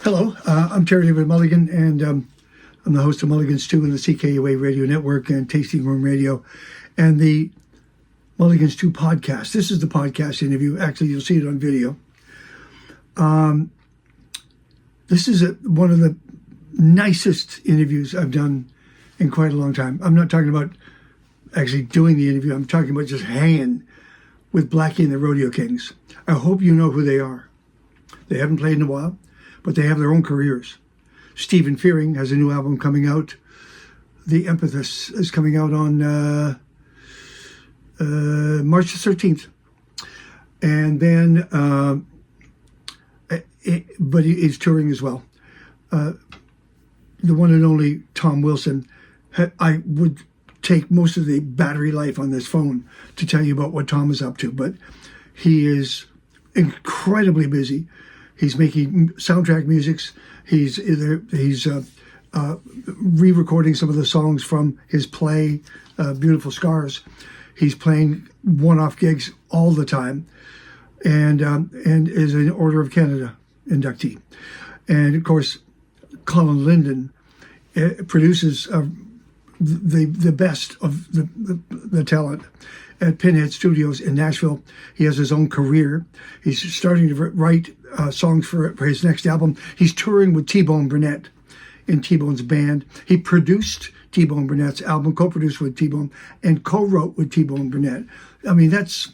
Hello, I'm Terrydavidmulligan, and I'm the host of Mulligan Stew and the CKUA Radio Network and Tasting Room Radio and the Mulligan Stew podcast. This is the podcast interview. Actually, you'll see it on video. This is one of the nicest interviews I've done in quite a long time. I'm not talking about actually doing the interview. I'm talking about just hanging with Blackie and the Rodeo Kings. I hope you know who they are. They haven't played in a while, but they have their own careers. Stephen Fearing has a new album coming out. The Empathist is coming out on March the 13th. And then, but he's touring as well. The one and only Tom Wilson. I would take most of the battery life on this phone to tell you about what Tom is up to, but he is incredibly busy. He's making soundtrack musics. He's re-recording some of the songs from his play, Beautiful Scars. He's playing one-off gigs all the time, and is an Order of Canada inductee. And of course, Colin Linden produces the best of the talent at Pinhead Studios in Nashville. He has his own career. He's starting to write songs for his next album. He's touring with T-Bone Burnett in T-Bone's band. He produced T-Bone Burnett's album, co-produced with T-Bone, and co-wrote with T-Bone Burnett. I mean, that's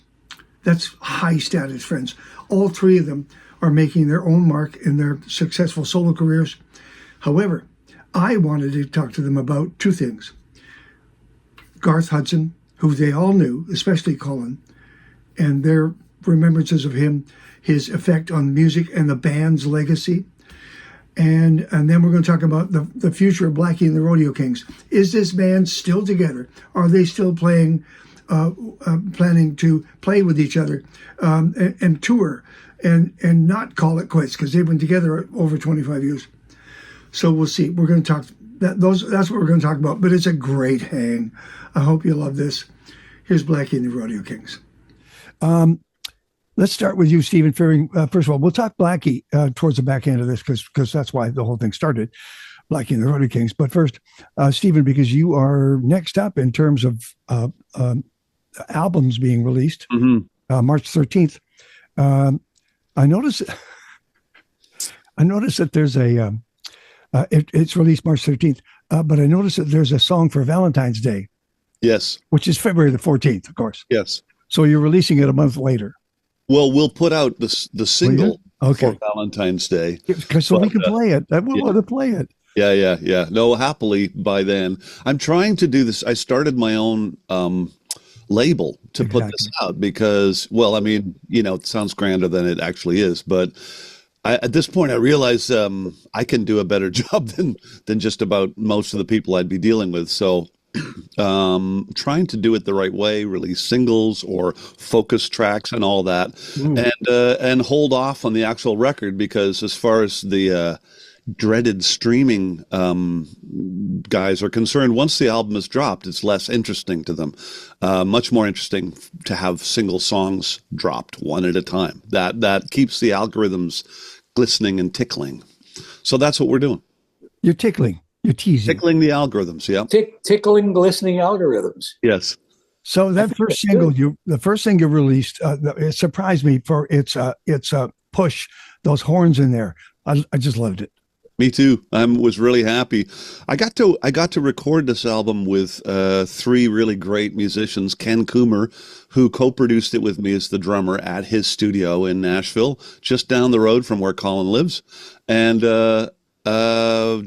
high status, friends. All three of them are making their own mark in their successful solo careers. However, I wanted to talk to them about two things. Garth Hudson, who they all knew, especially Colin, and their remembrances of him, his effect on music and the band's legacy. And then we're going to talk about the future of Blackie and the Rodeo Kings. Is this band still together? Are they still planning to play with each other and tour and not call it quits, because they've been together over 25 years. So we'll see. We're going to talk that's what we're going to talk about. But it's a great hang. I hope you love this. Here's Blackie and the Rodeo Kings. Let's start with you, Stephen Fearing. First of all, we'll talk Blackie towards the back end of this because that's why the whole thing started, Blackie and the Rodeo Kings. But first, Stephen, because you are next up in terms of albums being released, March 13th. I noticed that there's it's released March 13th, but I noticed that there's a song for Valentine's Day. Yes. Which is February the 14th, of course. Yes. So you're releasing it a month later. Well, we'll put out the single for Valentine's Day. So we can play it. I want to play it. Yeah. No, happily by then. I'm trying to do this. I started my own label to put this out because, well, I mean, it sounds grander than it actually is, but at this point, I realize I can do a better job than just about most of the people I'd be dealing with. So trying to do it the right way, release singles or focus tracks and all that, and hold off on the actual record, because as far as the dreaded streaming guys are concerned, once the album is dropped, it's less interesting to them. Much more interesting to have single songs dropped one at a time. That keeps the algorithms glistening and tickling. So that's what we're doing. You're tickling. You're teasing. Tickling the algorithms, yeah. Tickling, glistening algorithms. Yes. So that first single, the first thing you released, it surprised me for its push, those horns in there. I just loved it. Me too. I was really happy. I got to record this album with three really great musicians. Ken Coomer, who co-produced it with me as the drummer at his studio in Nashville, just down the road from where Colin lives, and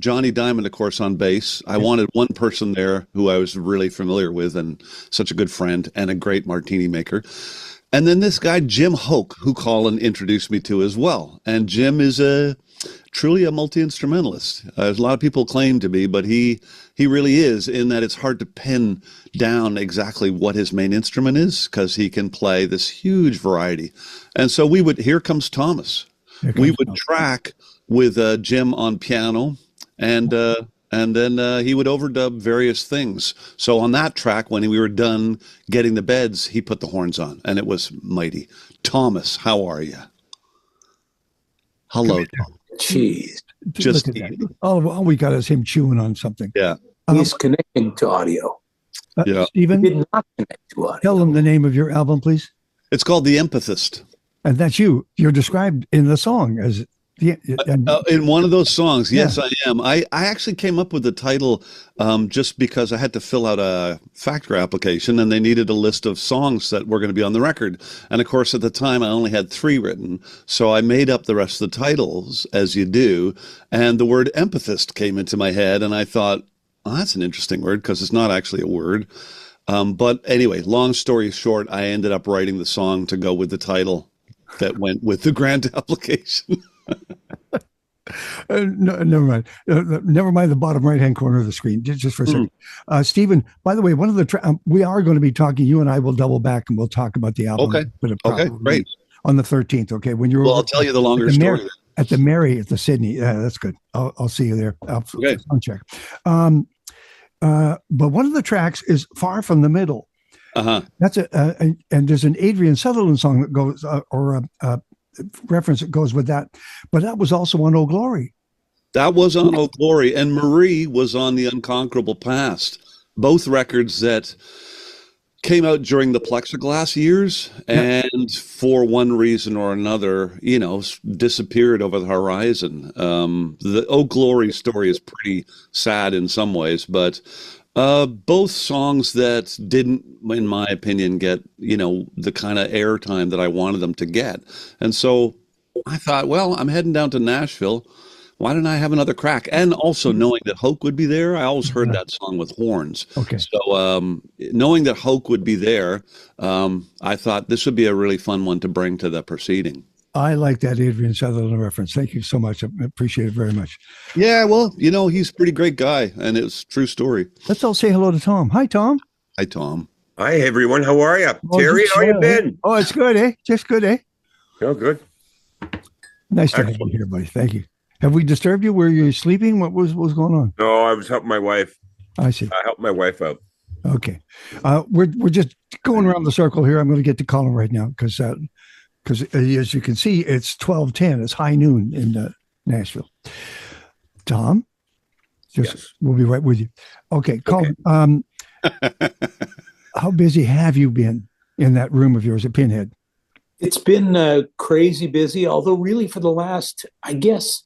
Johnny Diamond, of course, on bass. I wanted one person there who I was really familiar with and such a good friend and a great martini maker. And then this guy, Jim Hoke, who Colin introduced me to as well. And Jim is truly a multi-instrumentalist. As a lot of people claim to be, but he really is, in that it's hard to pin down exactly what his main instrument is, because he can play this huge variety. And so here comes Thomas. We would track with Jim on piano, and then he would overdub various things. So on that track, when we were done getting the beds, he put the horns on, and it was mighty. Thomas, how are you? Hello, Tom. Jeez. Just Look at that. All we got is him chewing on something. yeah, He's connecting to audio. yeah. Stephen, Did not connect to audio. tell them the name of your album, please. It's called The Empathist. And that's you. You're described in the song as In one of those songs, yes, Yeah. I am. I actually came up with the title just because I had to fill out a factor application and they needed a list of songs that were going to be on the record. And of course, at the time, I only had 3 written. So I made up the rest of the titles, as you do. And the word empathist came into my head. And I thought, oh, that's an interesting word because it's not actually a word. But anyway, long story short, I ended up writing the song to go with the title that went with the grant application. No, never mind. Never mind the bottom right-hand corner of the screen. Just for a second. Stephen, by the way, one of the we are going to be talking. You and I will double back and we'll talk about the album. Okay. Okay, great. On the 13th. Okay. When you're Well, I'll tell you the longer story. At the Mary at the Sidney. Yeah, that's good. I'll see you there. Okay. Sound check. But one of the tracks is Far from the Middle. That's and there's an Adrian Sutherland song that goes reference that goes with that, but that was also on Oh Glory. That was on Oh Glory, and Marie was on The Unconquerable Past. Both records that came out during the Plexiglass years, and for one reason or another, disappeared over the horizon. The Oh Glory story is pretty sad in some ways, but both songs that didn't, in my opinion, get, the kind of airtime that I wanted them to get. And so I thought, well, I'm heading down to Nashville. Why didn't I have another crack? And also knowing that Hoke would be there, I always heard that song with horns. Okay. So knowing that Hoke would be there, I thought this would be a really fun one to bring to the proceeding. I like that Adrian Sutherland reference. Thank you so much. I appreciate it very much. Yeah, well, he's a pretty great guy, and it's a true story. Let's all say hello to Tom. Hi, Tom. Hi, Tom. Hi, everyone. How are you? Oh, Terry, how you been? Oh, it's good, eh? Just good, eh? Oh, good. Nice to have you here, buddy. Thank you. Have we disturbed you? Were you sleeping? What was going on? No, I was helping my wife. I see. I helped my wife out. Okay. We're just going around the circle here. I'm going to get to Colin right now because as you can see, it's 12:10. It's high noon in Nashville. Tom, Yes. we'll be right with you. Okay, Colin. How busy have you been in that room of yours at Pinhead? It's been crazy busy, although really for the last, I guess,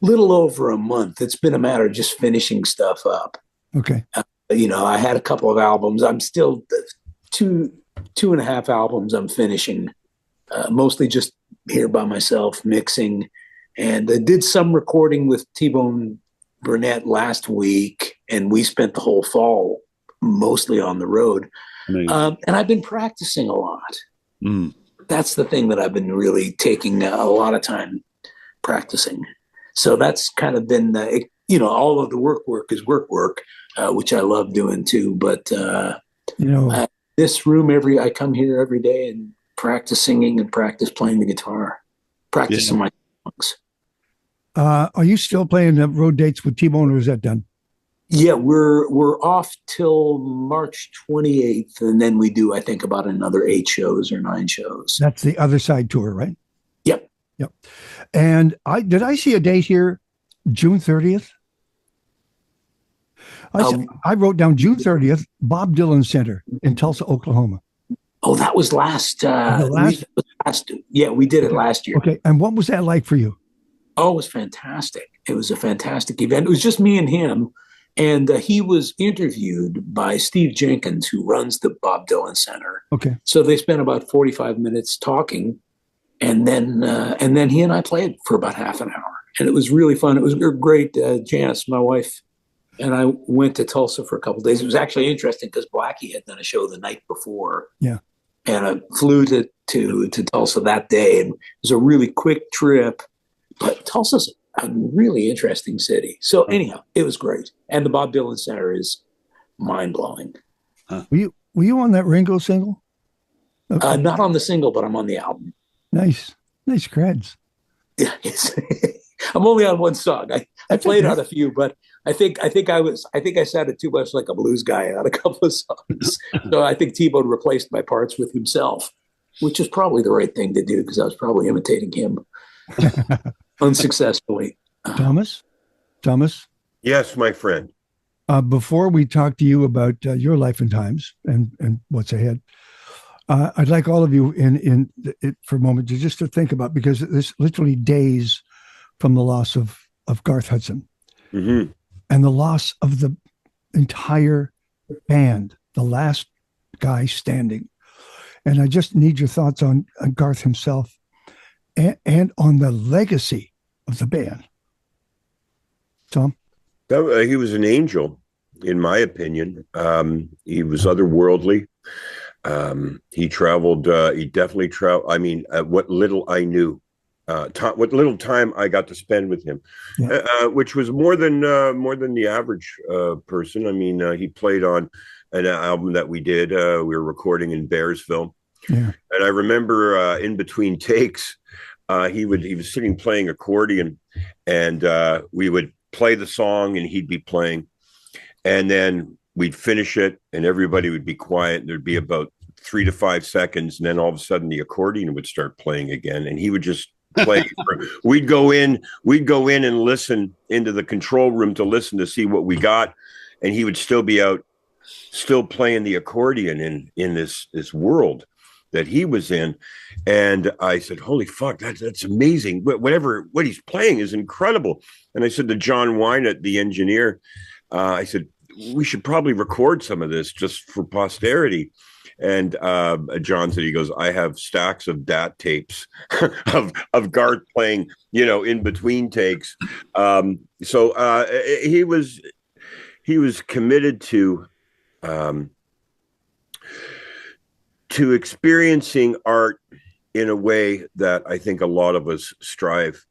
little over a month, it's been a matter of just finishing stuff up. Okay. I had a couple of albums. I'm still two and a half albums I'm finishing, mostly just here by myself mixing. And I did some recording with T-Bone Burnett last week, and we spent the whole fall mostly on the road. And I've been practicing a lot. That's the thing that I've been really taking a lot of time practicing. So that's kind of been, all of the work is work, which I love doing too. But, this room, I come here every day and practice singing and practice playing the guitar, practicing my songs. Are you still playing the road dates with T-Bone, or is that done? Yeah, we're off till March 28th, and then we do, I think, about another 8 shows or 9 shows. That's the Other Side tour, right? Yep. And I see a date here, June 30th? I wrote down June 30th, Bob Dylan Center in Tulsa, Oklahoma. Oh, that was last. We did it last year. Okay, and what was that like for you? Oh, it was fantastic. It was a fantastic event. It was just me and him. And he was interviewed by Steve Jenkins, who runs the Bob Dylan Center. Okay. So they spent about 45 minutes talking, and then he and I played for about half an hour, and it was really fun. It was great. Janice, my wife, and I went to Tulsa for a couple of days. It was actually interesting because Blackie had done a show the night before. Yeah. And I flew to Tulsa that day, and it was a really quick trip. But Tulsa's a really interesting city. So anyhow, it was great. And the Bob Dylan Center is mind-blowing. Were you on that Ringo single? Okay. Not on the single, but I'm on the album. Nice creds. Yeah, I'm only on one song. I played on a few, but I think I sounded too much like a blues guy on a couple of songs. So I think T-Bone replaced my parts with himself, which is probably the right thing to do because I was probably imitating him. unsuccessfully. Thomas, Yes, my friend. before we talk to you about your life and times and what's ahead, I'd like all of you for a moment to just to think about, because it's literally days from the loss of Garth Hudson Mm-hmm. and the loss of the entire band, the last guy standing. And I just need your thoughts on Garth himself and on the legacy of the band. Tom? He was an angel, in my opinion. He was otherworldly. He traveled. He definitely traveled. I mean, what little I knew, what little time I got to spend with him, which was more than the average person. I mean, he played on an album that we did. We were recording in Bearsville, and I remember in between takes, he was sitting playing accordion, and we would play the song, and he'd be playing, and then we'd finish it, and everybody would be quiet. And there'd be about 3 to 5 seconds, and then all of a sudden the accordion would start playing again, and he would just play. We'd go in and listen into the control room to listen to see what we got, and he would still be out, still playing the accordion in this world that he was in. And I said, holy fuck, that's amazing. What he's playing is incredible. And I said to John Wynett, the engineer, I said, we should probably record some of this just for posterity. And John said, he goes, I have stacks of DAT tapes of Garth playing, in between takes. So he was committed to experiencing art in a way that I think a lot of us strive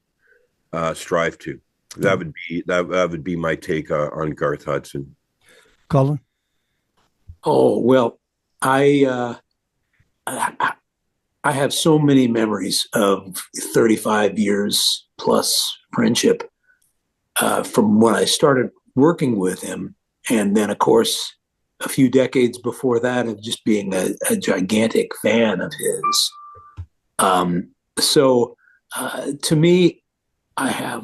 to. That would be my take on Garth Hudson. Colin? Oh, well, I have so many memories of 35 years plus friendship from when I started working with him. And then, of course, a few decades before that, of just being a gigantic fan of his. So to me, I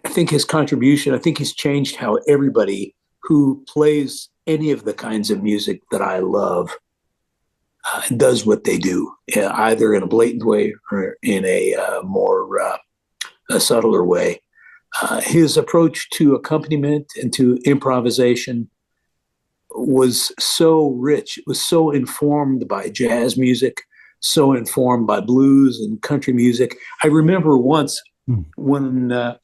think his contribution, I think he's changed how everybody who plays any of the kinds of music that I love does what they do, either in a blatant way or in a more a subtler way. His approach to accompaniment and to improvisation was so rich. It was so informed by jazz music, so informed by blues and country music. I remember once when, I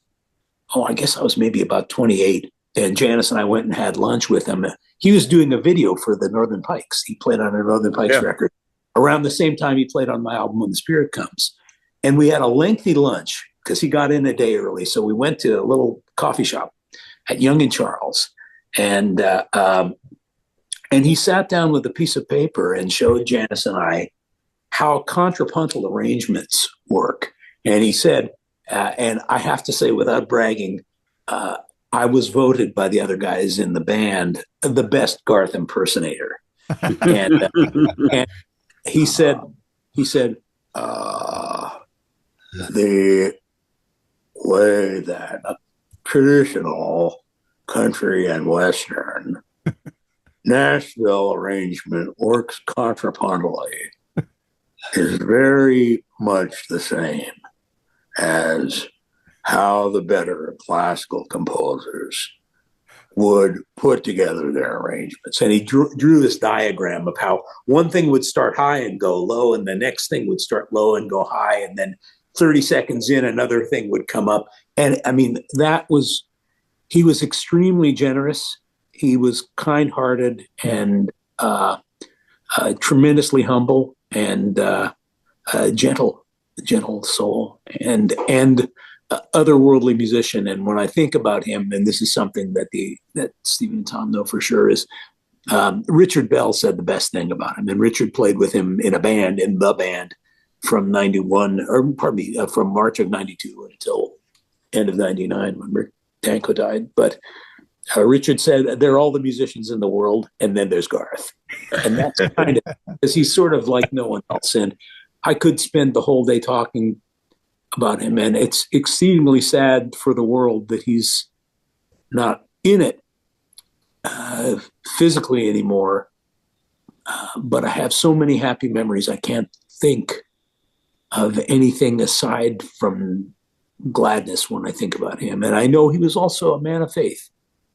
guess I was maybe about 28, and Janice and I went and had lunch with him. He was doing a video for the Northern Pikes. He played on a Northern Pikes record around the same time he played on my album When the Spirit Comes. And we had a lengthy lunch because he got in a day early. So we went to a little coffee shop at Young and Charles. And he sat down with a piece of paper and showed Janice and I how contrapuntal arrangements work. And he said, and I have to say without bragging, I was voted by the other guys in the band the best Garth impersonator. And he said, the way that traditional country and Western Nashville arrangement works contrapuntally is very much the same as how the better classical composers would put together their arrangements. And he drew this diagram of how one thing would start high and go low, and the next thing would start low and go high, and then 30 seconds in, another thing would come up. And I mean, he was extremely generous. He was kind-hearted and tremendously humble and gentle soul and otherworldly musician. And when I think about him, and this is something that Stephen and Tom know for sure, is Richard Bell said the best thing about him. And Richard played with him in the band from from March of 92 until end of 99 when Danko died. But Richard said, there are all the musicians in the world, and then there's Garth. And that's kind of, because he's sort of like no one else. And I could spend the whole day talking about him, and it's exceedingly sad for the world that he's not in it physically anymore. But I have so many happy memories. I can't think of anything aside from gladness when I think about him. And I know he was also a man of faith.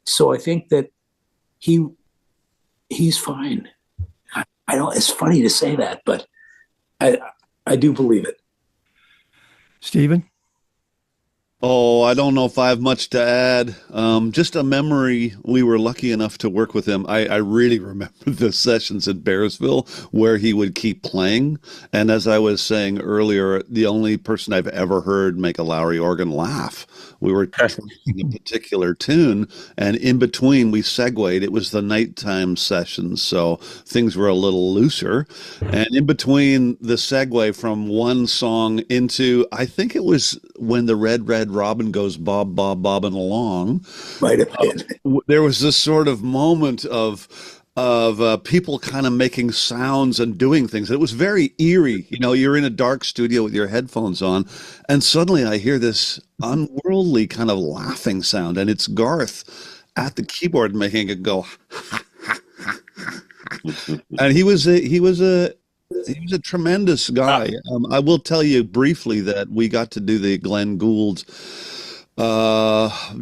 So I think that he's fine. I don't, it's funny to say that, but I do believe it. Stephen? Oh, I don't know if I have much to add. Just a memory. We were lucky enough to work with him. I really remember the sessions at Bearsville where he would keep playing. And as I was saying earlier, the only person I've ever heard make a Lowry organ laugh. We were playing a particular tune, and in between we segued. It was the nighttime sessions, so things were a little looser. And in between the segue from one song into, I think it was when the Red Robin goes bob, bob, bobbing along. Might have been. There was this sort of moment of people kind of making sounds and doing things. It was very eerie. You know, you're in a dark studio with your headphones on, and suddenly I hear this unworldly kind of laughing sound, and it's Garth at the keyboard making it go. And he was a tremendous guy. I will tell you briefly that we got to do the Glenn Gould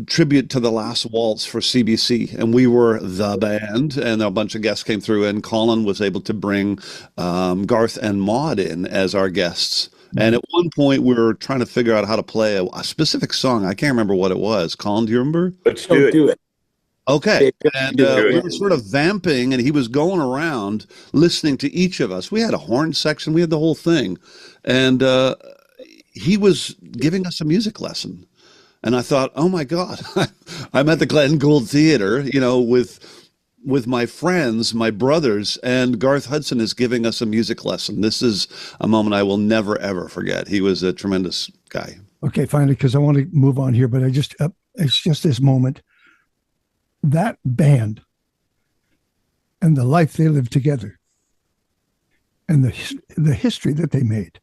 tribute to the Last Waltz for CBC, and we were the band, and a bunch of guests came through, and Colin was able to bring Garth and Maud in as our guests. And at one point we were trying to figure out how to play a specific song. I can't remember what it was. Colin, do you remember? Let's Do it. Okay. And we were sort of vamping, and he was going around listening to each of us. We had a horn section. We had the whole thing. And he was giving us a music lesson. And I thought, oh, my God, I'm at the Glenn Gould Theater, you know, with my friends, my brothers, and Garth Hudson is giving us a music lesson. This is a moment I will never, ever forget. He was a tremendous guy. Okay, finally, because I want to move on here, but it's just this moment. That band and the life they lived together and the history that they made,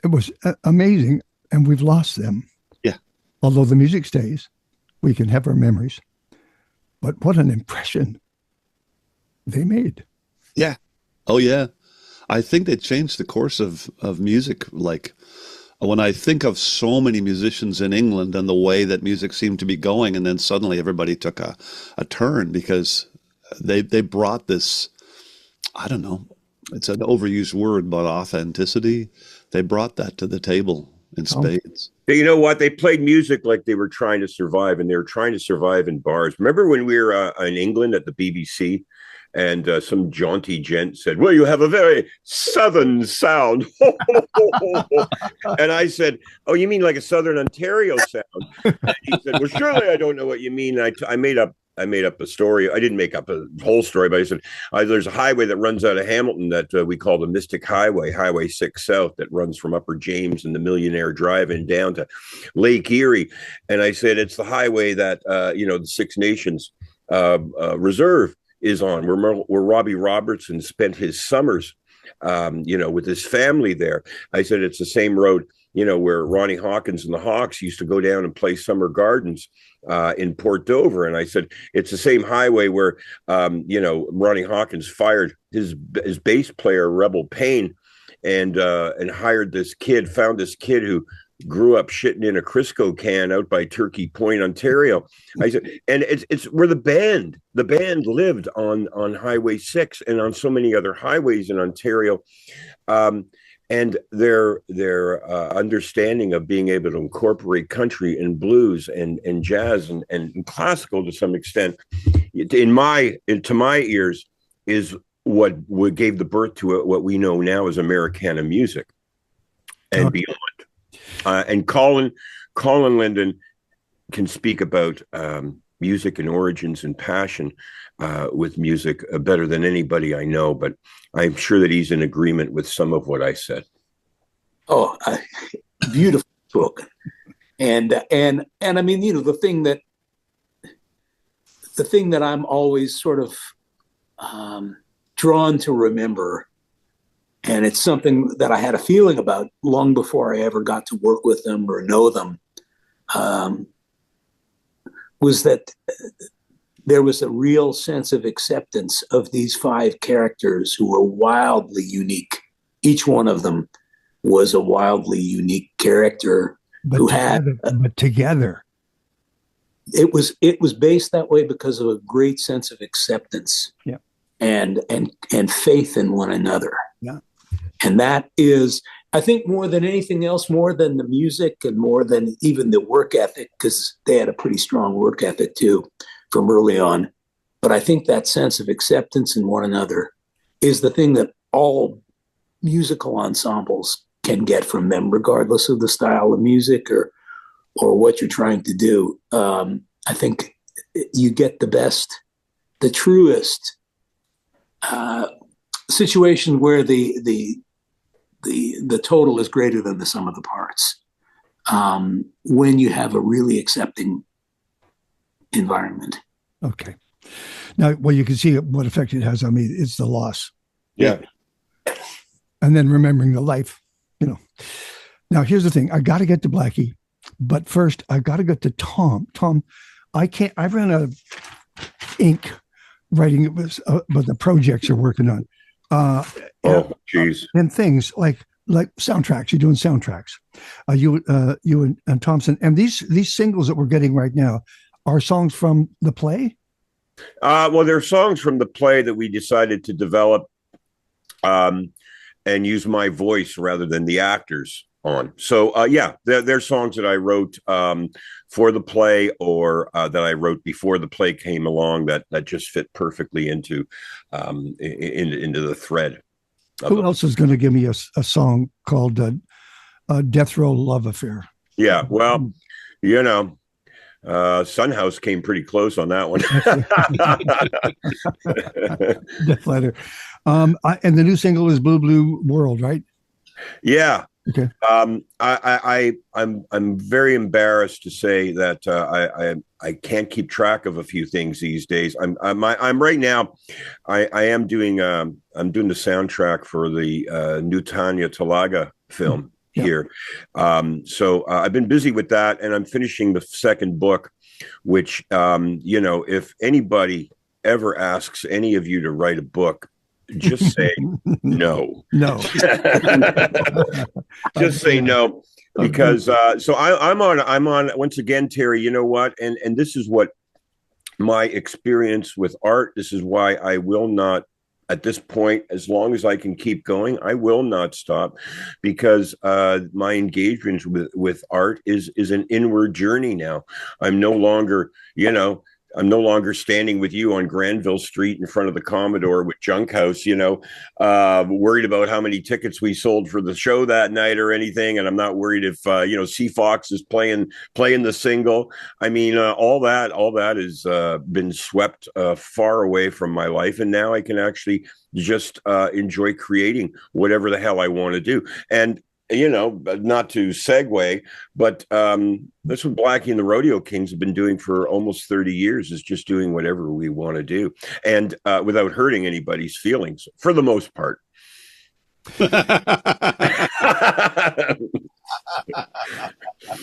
it was amazing, and we've lost them. Yeah. Although the music stays, we can have our memories. But what an impression they made. Yeah. Oh, yeah. I think they changed the course of music. Like, when I think of so many musicians in England and the way that music seemed to be going, and then suddenly everybody took a turn because they brought this, I don't know, it's an overused word, but authenticity. They brought that to the table in spades. You know what? They played music like they were trying to survive, and they were trying to survive in bars. Remember when we were in England at the BBC, and some jaunty gent said, well, you have a very southern sound. And I said, oh, you mean like a Southern Ontario sound? And he said, well, surely I don't know what you mean. I made up a story. I didn't make up a whole story, but I said, there's a highway that runs out of Hamilton that we call the Mystic Highway, Highway 6 South, that runs from Upper James and the Millionaire Drive and down to Lake Erie. And I said, it's the highway that, the Six Nations Reserve is on, where Robbie Robertson spent his summers, with his family there. I said, it's the same road, where Ronnie Hawkins and the Hawks used to go down and play summer gardens in Port Dover. And I said, it's the same highway where, Ronnie Hawkins fired his bass player, Rebel Payne, and found this kid who grew up shitting in a Crisco can out by Turkey Point, Ontario. I said, and it's where the band lived on Highway 6 and on so many other highways in Ontario. And their understanding of being able to incorporate country and blues and jazz and classical to some extent, to my ears, is what gave the birth to what we know now as Americana music and beyond. And Colin Linden can speak about music and origins and passion with music better than anybody I know, but I'm sure that he's in agreement with some of what I said. Oh, beautiful spoken. And I mean, the thing that I'm always sort of drawn to remember and it's something that I had a feeling about long before I ever got to work with them or know them, was that there was a real sense of acceptance of these 5 characters who were wildly unique. Each one of them was a wildly unique character but together. It was based that way because of a great sense of acceptance, yeah, and faith in one another. Yeah. And that is, I think, more than anything else, more than the music and more than even the work ethic, because they had a pretty strong work ethic too from early on. But I think that sense of acceptance in one another is the thing that all musical ensembles can get from them, regardless of the style of music or what you're trying to do. I think you get the best, the truest situation where the total is greater than the sum of the parts. When you have a really accepting environment. Okay. Now, well, you can see what effect it has on me. It's the loss. Yeah. And then remembering the life, Now, here's the thing. I got to get to Blackie, but first I got to get to Tom. Tom, I ran out of ink writing about the projects you're working on. Geez. And things like soundtracks. You're doing soundtracks. You and Thompson. And these singles that we're getting right now are songs from the play? Well, they're songs from the play that we decided to develop and use my voice rather than the actors on. So, they're songs that I wrote for the play or that I wrote before the play came along that just fit perfectly into the thread. Who else is going to give me a song called Death Row Love Affair? Yeah, well, Sunhouse came pretty close on that one. Death Letter. And the new single is Blue Blue World, right? Yeah. Okay. I'm very embarrassed to say that I can't keep track of a few things these days. I'm right now. I am doing I'm doing the soundtrack for the new Tanya Talaga film. Yeah. Here. So I've been busy with that, and I'm finishing the second book, which, if anybody ever asks any of you to write a book, just say no. No. Just say no, because so I'm on once again, Terry, you know what? And this is what my experience with art, this is why I will not, at this point, as long as I can keep going, I will not stop, because my engagement with art is an inward journey now. I'm no longer, standing with you on Granville Street in front of the Commodore with Junk House, worried about how many tickets we sold for the show that night or anything. And I'm not worried if, C Fox is playing the single. I mean, all that has been swept far away from my life. And now I can actually just enjoy creating whatever the hell I want to do. And not to segue, but that's what Blackie and the Rodeo Kings have been doing for almost 30 years, is just doing whatever we want to do, and without hurting anybody's feelings, for the most part.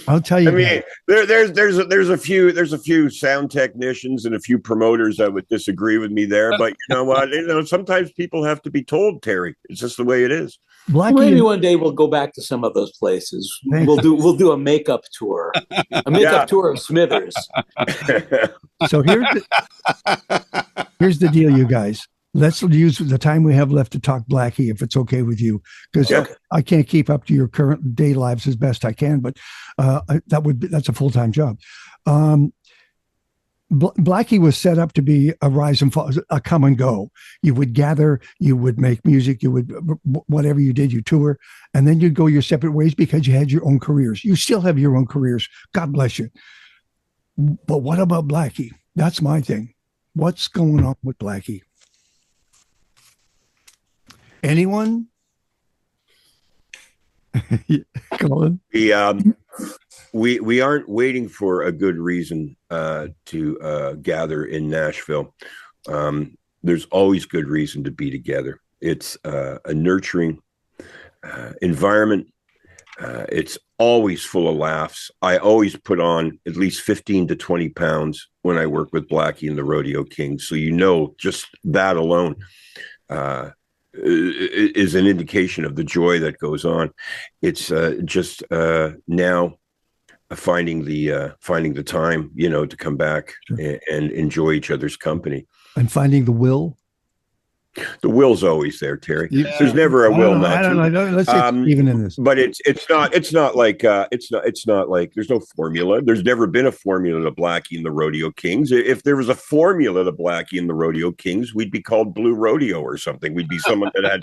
I'll tell you. I mean, there's a few sound technicians and a few promoters that would disagree with me there, but you know what? Sometimes people have to be told, Terry. It's just the way it is. Blackie, maybe one day we'll go back to some of those places. We'll do a makeup tour, tour of Smithers. So here's the deal, you guys. Let's use the time we have left to talk Blackie, if it's okay with you, because I can't keep up to your current day lives as best I can, but that's a full-time job. Blackie was set up to be a rise and fall, a come and go. You would gather, you would make music, you would, whatever you did, you tour, and then you'd go your separate ways because you had your own careers. You still have your own careers. God bless you. But what about Blackie? That's my thing. What's going on with Blackie? Anyone? Colin? We aren't waiting for a good reason to gather in Nashville. There's always good reason to be together. It's a nurturing environment. It's always full of laughs. I always put on at least 15 to 20 pounds when I work with Blackie and the Rodeo Kings. So, just that alone is an indication of the joy that goes on. It's just now finding the time, to come back and enjoy each other's company. And finding the will. The will's always there, Terry. Yeah. There's never a will not I don't know. Let's say even in this, but it's not like there's no formula. There's never been a formula to Blackie and the Rodeo Kings. If there was a formula to Blackie and the Rodeo Kings, we'd be called Blue Rodeo or something. We'd be someone that had,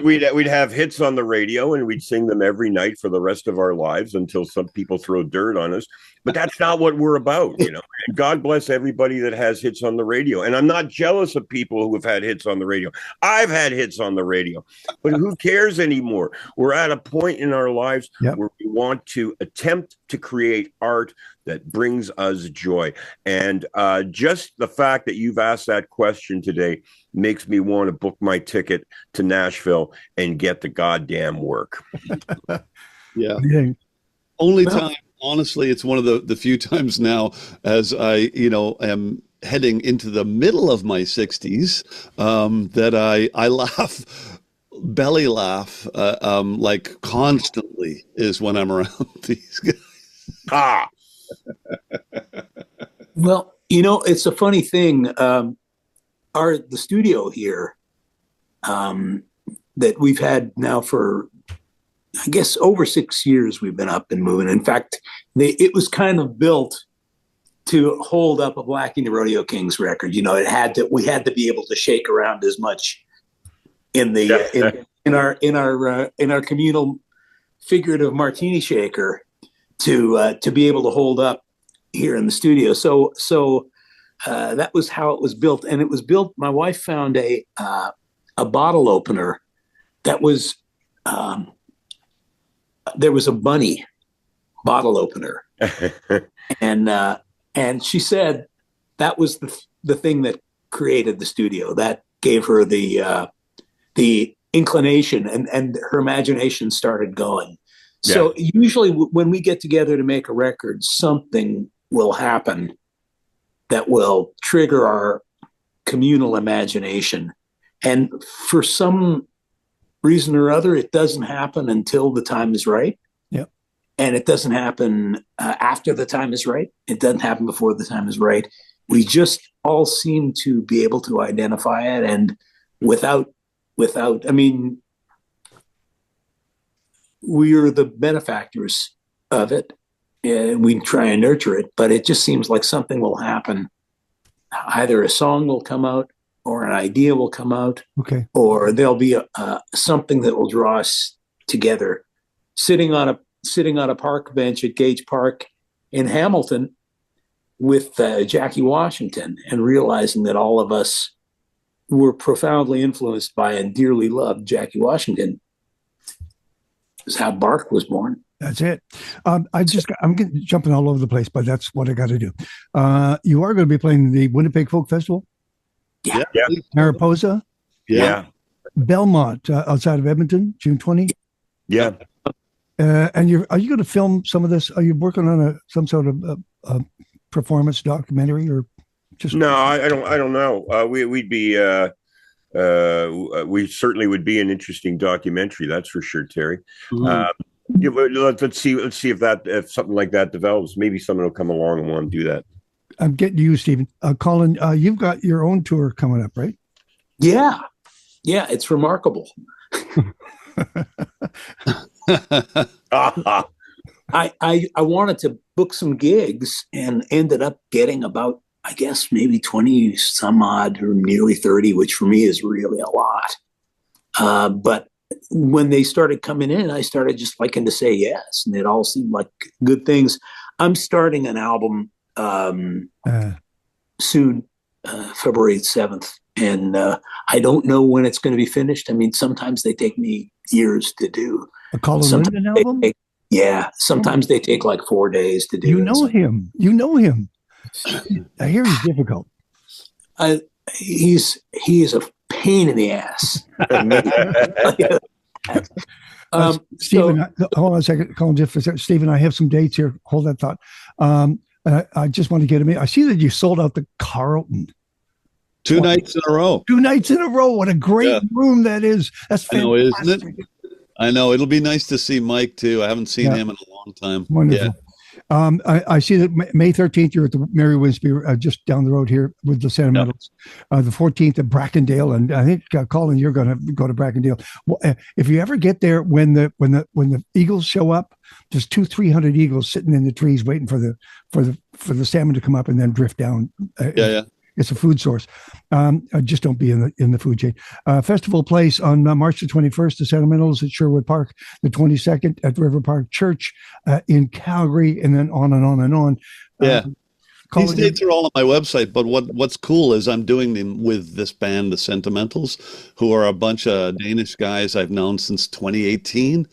we'd have hits on the radio and we'd sing them every night for the rest of our lives until some people throw dirt on us. But that's not what we're about, And God bless everybody that has hits on the radio. And I'm not jealous of people who have had hits on the radio. I've had hits on the radio, but who cares anymore? We're at a point in our lives where we want to attempt to create art that brings us joy. And just the fact that you've asked that question today makes me want to book my ticket to Nashville and get the goddamn work. Yeah. Only time. Honestly, it's one of the few times now as I, am heading into the middle of my 60s that I laugh, belly laugh, like constantly is when I'm around these guys. Well, it's a funny thing. The studio here that we've had now for, I guess, over 6 years we've been up and moving. In fact, it was kind of built to hold up a Blackie and the Rodeo Kings record. We had to be able to shake around as much in the in our communal figurative martini shaker to be able to hold up here in the studio. So that was how it was built, and it was built. My wife found a bottle opener that was. There was a bunny bottle opener, and she said that was the thing that created the studio. That gave her the inclination, and her imagination started going. Yeah. So usually when we get together to make a record, something will happen that will trigger our communal imagination, and for some reason or other, it doesn't happen until the time is right. Yep. And it doesn't happen after the time is right. It doesn't happen before the time is right. We just all seem to be able to identify it, and without, I mean, we are the benefactors of it. We try and nurture it, but it just seems like something will happen. Either a song will come out, or an idea will come out, or there'll be something that will draw us together. Sitting on a park bench at Gage Park in Hamilton with Jackie Washington, and realizing that all of us were profoundly influenced by and dearly loved Jackie Washington, is how Bark was born. That's it. I'm jumping all over the place, but that's what I got to do. You are going to be playing the Winnipeg Folk Festival. Yeah. Mariposa. Yeah. Belmont, outside of Edmonton, June 20. Yeah. And are you going to film some of this? Are you working on some sort of performance documentary, or just? No, I don't know. We'd be. We certainly would be an interesting documentary. That's for sure, Terry. Mm-hmm. Let's see if something like that develops. Maybe someone will come along and want to do that. I'm getting to you, Stephen. Colin, you've got your own tour coming up, right? Yeah, it's remarkable. I wanted to book some gigs and ended up getting about, I guess, maybe 20 some odd, or nearly 30, which for me is really a lot. But when they started coming in, I started just liking to say yes, and it all seemed like good things. I'm starting an album soon, February 7th, and I don't know when it's going to be finished. I mean, sometimes they take me years to do. A Carleton album? Sometimes they take like 4 days to do. You know him. I hear he's difficult. He is a pain pain in the ass. Stephen, hold on a second. Colin, just for a second. Stephen, I have some dates here. Hold that thought. I just want to get him. I see that you sold out the Carleton. 2 nights in a row. 2 nights in a row. What a great room that is. That's fantastic. I know, isn't it? I know. It'll be nice to see Mike, too. I haven't seen him in a long time. Wonderful. Yeah. I see that May 13th, you're at the Mary Winspear, just down the road here with the Sentimentals. The 14th at Brackendale, and I think Colin, you're going to go to Brackendale. Well, if you ever get there when the eagles show up, there's 200-300 eagles sitting in the trees waiting for the salmon to come up and then drift down. It's a food source. Just don't be in the food chain. Festival place on March the 21st, the Sentimentals at Sherwood Park, the 22nd at River Park Church in Calgary, and then on and on and on. These dates are all on my website, but what's cool is I'm doing them with this band, the Sentimentals, who are a bunch of Danish guys I've known since 2018.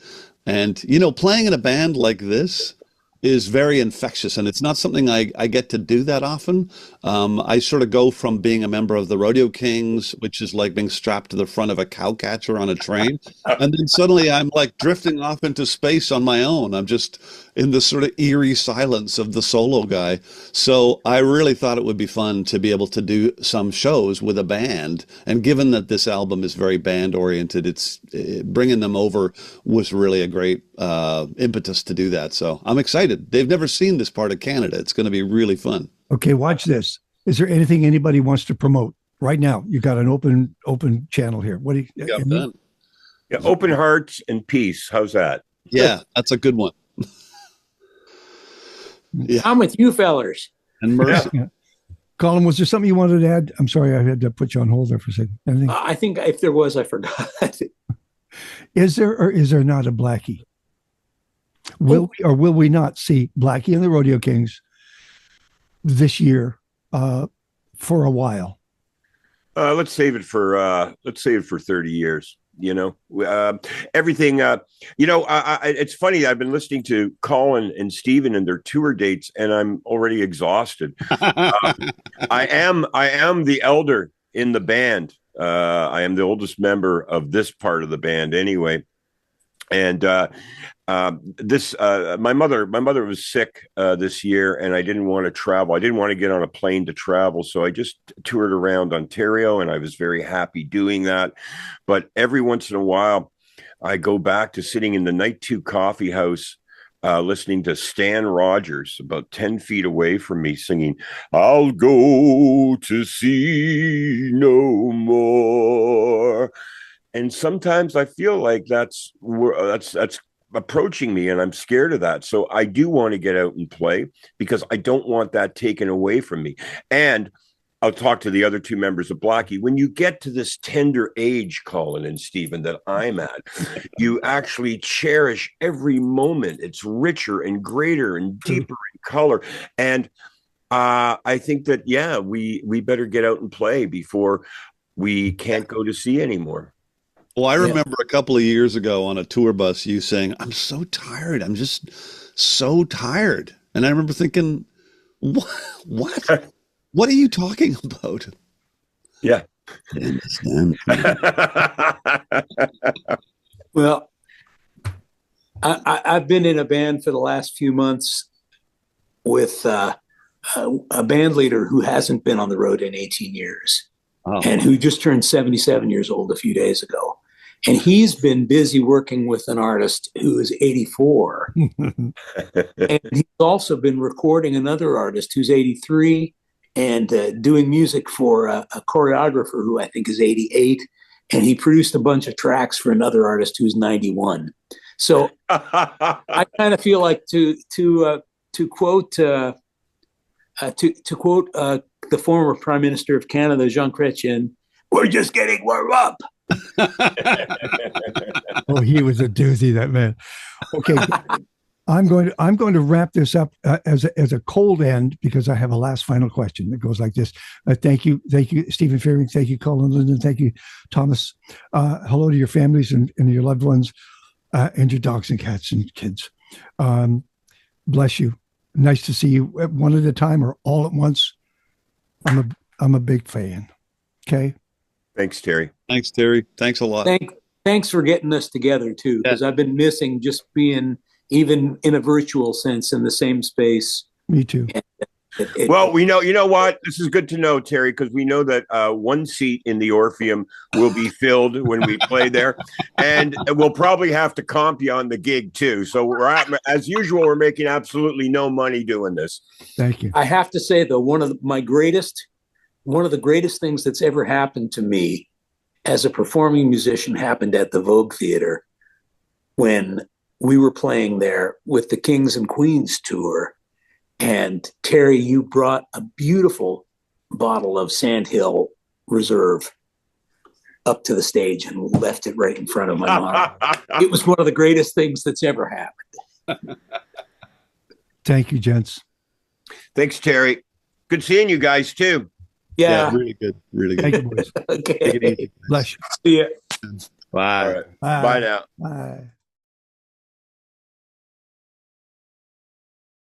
And, playing in a band like this is very infectious, and it's not something I get to do that often. I sort of go from being a member of the Rodeo Kings, which is like being strapped to the front of a cowcatcher on a train, and then suddenly I'm like drifting off into space on my own. I'm just in the sort of eerie silence of the solo guy. So I really thought it would be fun to be able to do some shows with a band, and given that this album is very band oriented, it's bringing them over was really a great impetus to do that. So I'm excited. They've never seen this part of Canada. It's going to be really fun. Okay, watch this. Is there anything anybody wants to promote right now? You got an open channel here. What do you? Open hearts and peace. How's that? Yeah, that's a good one. I'm with you, fellers. And mercy. Yeah. Colin, was there something you wanted to add? I'm sorry, I had to put you on hold there for a second. Anything? I think if there was, I forgot. Is there or is there not a Blackie? Will we or will we not see Blackie and the Rodeo Kings this year for a while? Let's save it for 30 years. Everything. It's funny. I've been listening to Colin and Stephen and their tour dates, and I'm already exhausted. I am the elder in the band. I am the oldest member of this part of the band, anyway. And my mother was sick this year, and I didn't want to travel. I didn't want to get on a plane to travel, so I just toured around Ontario, and I was very happy doing that. But every once in a while, I go back to sitting in the Night 2 coffee house, listening to Stan Rogers about 10 feet away from me, singing, "I'll go to sea no more." And sometimes I feel like that's approaching me, and I'm scared of that. So I do want to get out and play because I don't want that taken away from me. And I'll talk to the other two members of Blackie. When you get to this tender age, Colin and Stephen, that I'm at, you actually cherish every moment. It's richer and greater and deeper in color. And I think that, we better get out and play before we can't go to sea anymore. Well, I remember a couple of years ago on a tour bus, you saying, "I'm so tired. I'm just so tired." And I remember thinking, what? What are you talking about? Yeah. I understand. Well, I've been in a band for the last few months with a band leader who hasn't been on the road in 18 years and who just turned 77 years old a few days ago. And he's been busy working with an artist who is 84. And he's also been recording another artist who's 83 and doing music for a choreographer who I think is 88. And he produced a bunch of tracks for another artist who's 91. So I kind of feel like to quote the former Prime Minister of Canada, Jean Chrétien, "We're just getting warmed up." Oh, he was a doozy, that man. Okay, I'm going to wrap this up as a cold end because I have a last final question that goes like this. Thank you, Stephen Fearing. Thank you, Colin Linden. Thank you, Thomas. Hello to your families and your loved ones, and your dogs and cats and kids. Bless you. Nice to see you one at a time or all at once. I'm a big fan. Okay. Thanks, Terry. Thanks, Terry. Thanks a lot. Thanks for getting us together too, because I've been missing just being, even in a virtual sense, in the same space. Me too. Well, you know what? This is good to know, Terry, because we know that one seat in the Orpheum will be filled when we play there, and we'll probably have to comp you on the gig too. So as usual, we're making absolutely no money doing this. Thank you. I have to say though, one of the greatest things that's ever happened to me as a performing musician happened at the Vogue Theater when we were playing there with the Kings and Queens tour. And Terry, you brought a beautiful bottle of Sandhill Reserve up to the stage and left it right in front of my mom. It was one of the greatest things that's ever happened. Thank you, gents. Thanks, Terry. Good seeing you guys too. Yeah. Really good. Really good. Thank you, boys. Okay. Take it easy. Bless you. See ya. Bye. All right. Bye now. Bye.